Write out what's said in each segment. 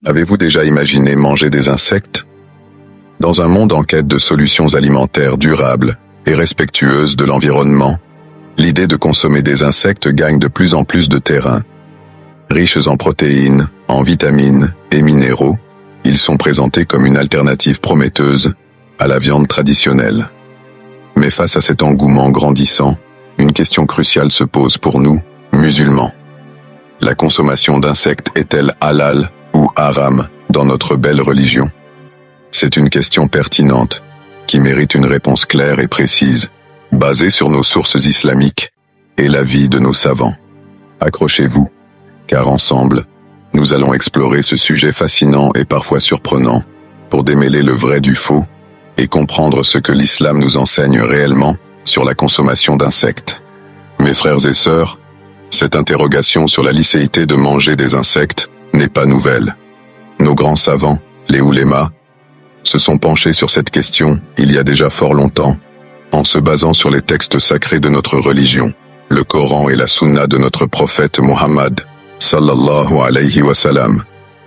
Avez-vous déjà imaginé manger des insectes? Dans un monde en quête de solutions alimentaires durables et respectueuses de l'environnement, l'idée de consommer des insectes gagne de plus en plus de terrain. Riches en protéines, en vitamines et minéraux, ils sont présentés comme une alternative prometteuse à la viande traditionnelle. Mais face à cet engouement grandissant, une question cruciale se pose pour nous, musulmans. La consommation d'insectes est-elle halal ou haram dans notre belle religion? C'est une question pertinente, qui mérite une réponse claire et précise, basée sur nos sources islamiques et l'avis de nos savants. Accrochez-vous, car ensemble, nous allons explorer ce sujet fascinant et parfois surprenant, pour démêler le vrai du faux et comprendre ce que l'islam nous enseigne réellement sur la consommation d'insectes. Mes frères et sœurs, cette interrogation sur la licéité de manger des insectes n'est pas nouvelle. Nos grands savants, les oulémas, se sont penchés sur cette question il y a déjà fort longtemps, en se basant sur les textes sacrés de notre religion, le Coran et la Sunna de notre prophète Muhammad, sallallahu alayhi wa sallam.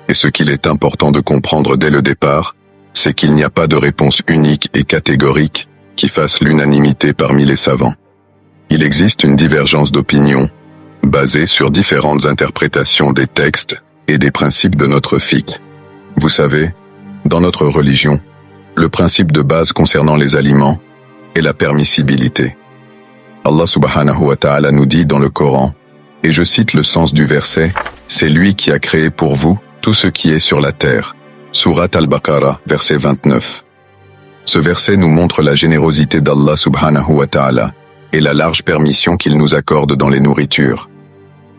Et ce qu'il est important de comprendre dès le départ, c'est qu'il n'y a pas de réponse unique et catégorique qui fasse l'unanimité parmi les savants. Il existe une divergence d'opinion, basée sur différentes interprétations des textes et des principes de notre fiqh. Vous savez, dans notre religion, le principe de base concernant les aliments est la permissibilité. Allah subhanahu wa ta'ala nous dit dans le Coran, et je cite le sens du verset, « C'est lui qui a créé pour vous tout ce qui est sur la terre » Surat al-Baqarah, verset 29. Ce verset nous montre la générosité d'Allah subhanahu wa ta'ala et la large permission qu'il nous accorde dans les nourritures.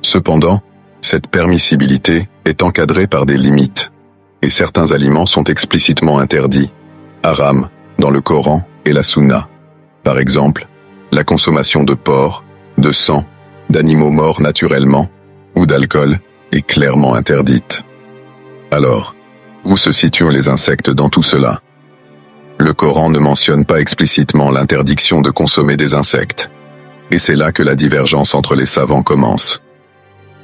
Cependant, cette permissibilité est encadrée par des limites, et certains aliments sont explicitement interdits, haram, dans le Coran et la Sunna. Par exemple, la consommation de porc, de sang, d'animaux morts naturellement, ou d'alcool, est clairement interdite. Alors, où se situent les insectes dans tout cela? Le Coran ne mentionne pas explicitement l'interdiction de consommer des insectes, et c'est là que la divergence entre les savants commence.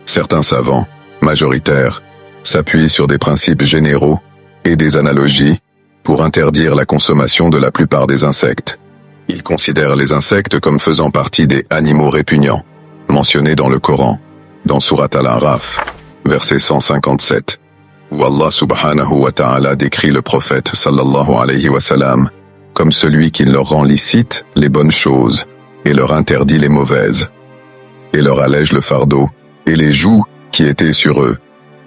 Certains savants, majoritaires, s'appuient sur des principes généraux et des analogies pour interdire la consommation de la plupart des insectes. Ils considèrent les insectes comme faisant partie des animaux répugnants, mentionnés dans le Coran, dans Surat al-Araf, verset 157, où Allah subhanahu wa ta'ala décrit le prophète sallallahu alayhi wa sallam comme celui qui leur rend licite les bonnes choses et leur interdit les mauvaises, et leur allège le fardeau et les jougs qui étaient sur eux.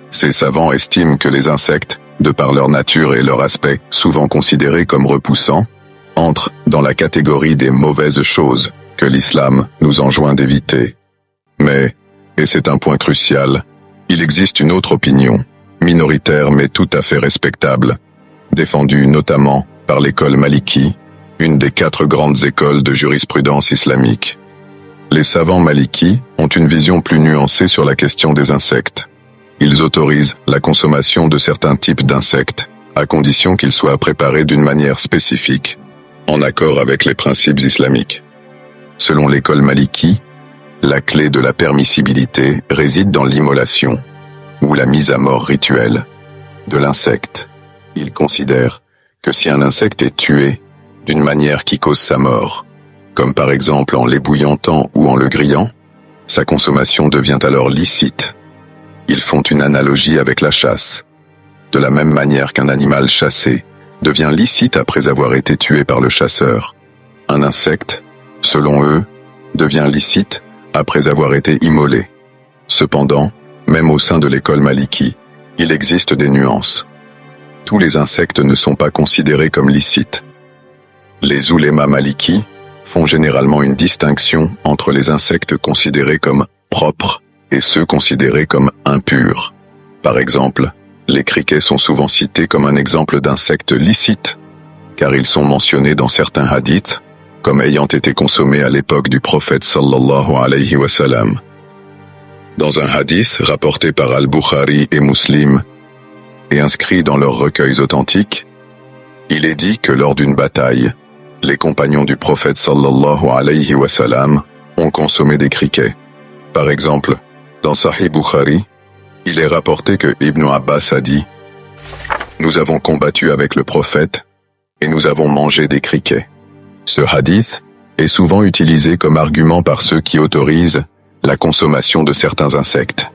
Ces savants estiment que les insectes, de par leur nature et leur aspect souvent considérés comme repoussants, entrent dans la catégorie des mauvaises choses que l'islam nous enjoint d'éviter. Mais, et c'est un point crucial, il existe une autre opinion, minoritaire mais tout à fait respectable, défendue notamment par l'école Maliki, une des 4 grandes écoles de jurisprudence islamique. Les savants Maliki ont une vision plus nuancée sur la question des insectes. Ils autorisent la consommation de certains types d'insectes, à condition qu'ils soient préparés d'une manière spécifique, en accord avec les principes islamiques. Selon l'école Maliki, la clé de la permissibilité réside dans l'immolation, ou la mise à mort rituelle, de l'insecte. Ils considèrent que si un insecte est tué d'une manière qui cause sa mort, comme par exemple en l'ébouillantant ou en le grillant, sa consommation devient alors licite. Ils font une analogie avec la chasse. De la même manière qu'un animal chassé devient licite après avoir été tué par le chasseur, un insecte, selon eux, devient licite après avoir été immolé. Cependant, même au sein de l'école Maliki, il existe des nuances. Tous les insectes ne sont pas considérés comme licites. Les oulémas Maliki font généralement une distinction entre les insectes considérés comme propres et ceux considérés comme impurs. Par exemple, les criquets sont souvent cités comme un exemple d'insecte licite, car ils sont mentionnés dans certains hadiths comme ayant été consommés à l'époque du prophète sallallahu alayhi wa sallam. Dans un hadith rapporté par Al-Bukhari et Muslim et inscrit dans leurs recueils authentiques, il est dit que lors d'une bataille, les compagnons du prophète sallallahu alayhi wa sallam ont consommé des criquets. Par exemple, dans Sahih Bukhari, il est rapporté que Ibn Abbas a dit Nous avons combattu avec le prophète, et nous avons mangé des criquets. Ce hadith est souvent utilisé comme argument par ceux qui autorisent la consommation de certains insectes.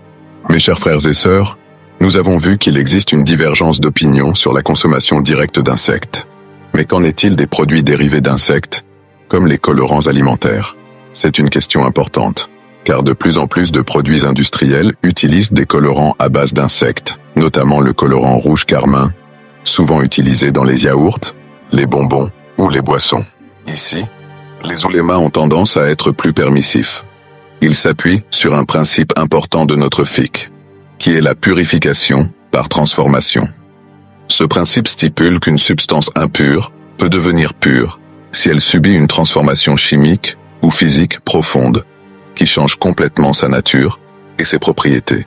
Mes chers frères et sœurs, nous avons vu qu'il existe une divergence d'opinion sur la consommation directe d'insectes. Mais qu'en est-il des produits dérivés d'insectes, comme les colorants alimentaires? C'est une question importante, car de plus en plus de produits industriels utilisent des colorants à base d'insectes, notamment le colorant rouge carmin, souvent utilisé dans les yaourts, les bonbons ou les boissons. Ici, les oulémas ont tendance à être plus permissifs. Ils s'appuient sur un principe important de notre fiqh, qui est la purification par transformation. Ce principe stipule qu'une substance impure peut devenir pure si elle subit une transformation chimique ou physique profonde, qui change complètement sa nature et ses propriétés.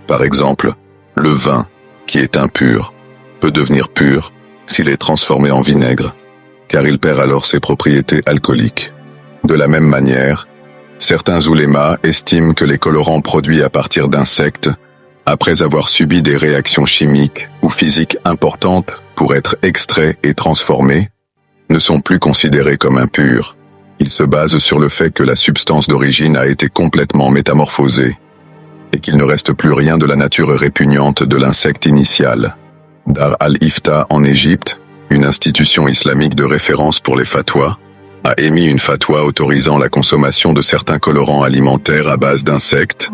Par exemple, le vin, qui est impur, peut devenir pur s'il est transformé en vinaigre, car il perd alors ses propriétés alcooliques. De la même manière, certains oulémas estiment que les colorants produits à partir d'insectes, après avoir subi des réactions chimiques ou physiques importantes pour être extraits et transformés, ne sont plus considérés comme impurs. Ils se basent sur le fait que la substance d'origine a été complètement métamorphosée et qu'il ne reste plus rien de la nature répugnante de l'insecte initial. Dar al-Ifta en Égypte, une institution islamique de référence pour les fatwas, a émis une fatwa autorisant la consommation de certains colorants alimentaires à base d'insectes,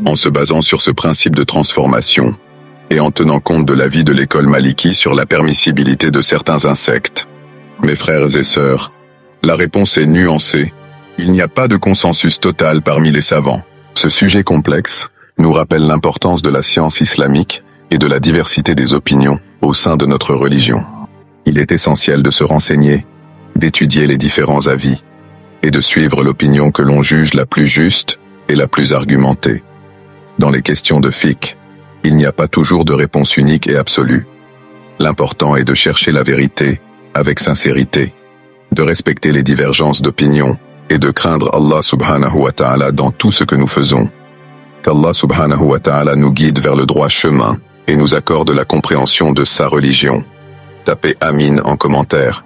en se basant sur ce principe de transformation, et en tenant compte de l'avis de l'école Maliki sur la permissibilité de certains insectes. Mes frères et sœurs, la réponse est nuancée. Il n'y a pas de consensus total parmi les savants. Ce sujet complexe nous rappelle l'importance de la science islamique et de la diversité des opinions au sein de notre religion. Il est essentiel de se renseigner, d'étudier les différents avis, et de suivre l'opinion que l'on juge la plus juste et la plus argumentée. Dans les questions de fiqh, il n'y a pas toujours de réponse unique et absolue. L'important est de chercher la vérité avec sincérité, de respecter les divergences d'opinion et de craindre Allah subhanahu wa ta'ala dans tout ce que nous faisons. Qu'Allah subhanahu wa ta'ala nous guide vers le droit chemin et nous accorde la compréhension de sa religion. Tapez Amin en commentaire.